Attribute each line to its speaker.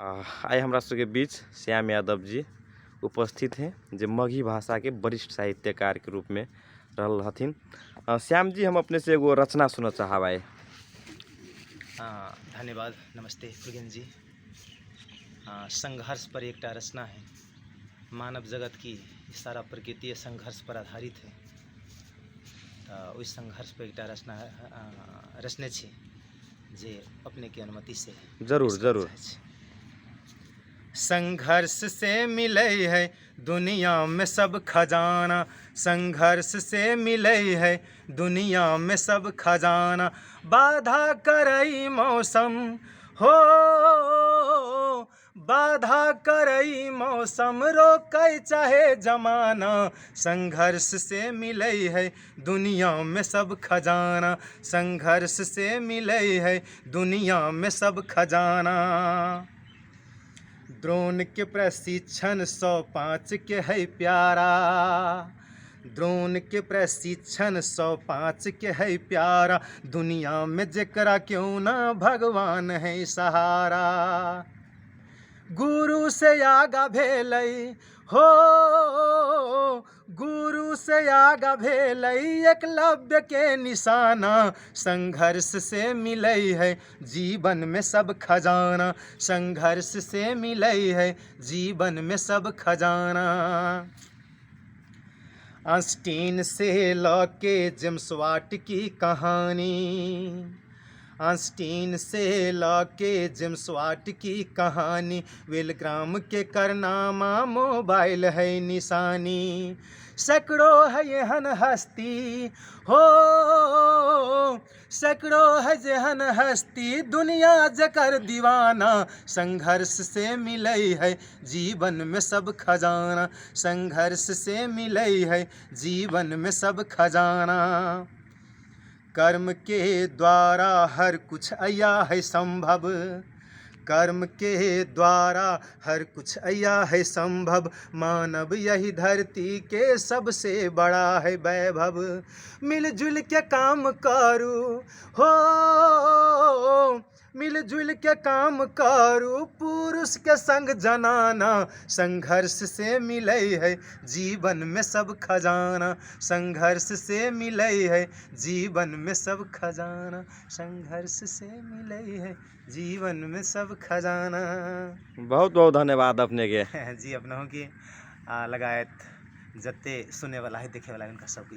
Speaker 1: आइ हमरा सबके बीच श्याम यादव जी उपस्थित हैं जो मगही भाषा के वरिष्ठ साहित्यकार के रूप में रहल हथिन। श्याम जी, हम अपने से एगो रचना सुनना चाहवाए।
Speaker 2: धन्यवाद। नमस्ते प्रज्ञन जी। संघर्ष पर एक रचना है। मानव जगत की सारा प्रकृति संघर्ष पर आधारित है। तो उस संघर्ष पर एक रचना रचने छे जे अपने की अनुमति से
Speaker 1: जरूर जरूर।
Speaker 2: संघर्ष से मिले है दुनिया में सब खजाना, संघर्ष से मिले है दुनिया में सब खजाना। बाधा करई मौसम हो, बाधा करई मौसम रोकै चाहे जमाना। संघर्ष से मिले है दुनिया में सब खजाना, संघर्ष से मिले है दुनिया में सब खजाना। द्रोण के प्रशिक्षण 105 के है प्यारा, द्रोण के प्रशिक्षण 105 के है प्यारा। दुनिया में जेकरा क्यों ना भगवान है सहारा। गुरु से आगा भेलै हो, गुरु से आगा भेलै एकलव्य के निशाना। संघर्ष से मिले है जीवन में सब खजाना, संघर्ष से मिले है जीवन में सब खजाना। आइंस्टीन से लौके जेम्स वाट की कहानी, आइंस्टीन से लौके जेम्स वाट की कहानी। विल्ग्राम के करनामा मोबाइल है निशानी। सैकड़ों है यहन हस्ती हो, सैकड़ों है जहन हस्ती दुनिया जकर दीवाना। संघर्ष से मिले है जीवन में सब खजाना, संघर्ष से मिले है जीवन में सब खजाना। कर्म के द्वारा हर कुछ आया है संभव, कर्म के द्वारा हर कुछ आया है संभव। मानव यही धरती के सबसे बड़ा है वैभव। मिलजुल के काम करू हो, मिलजुल के काम करू पुरुष के संग जनाना। संघर्ष से मिले है जीवन में सब खजाना, संघर्ष से मिले है जीवन में सब खजाना, संघर्ष से मिले है जीवन में सब खजाना।
Speaker 1: बहुत बहुत धन्यवाद अपने के
Speaker 2: जी। अपनों की लगायत जत्ते सुने वाला है देखे वाला है उनका सबकी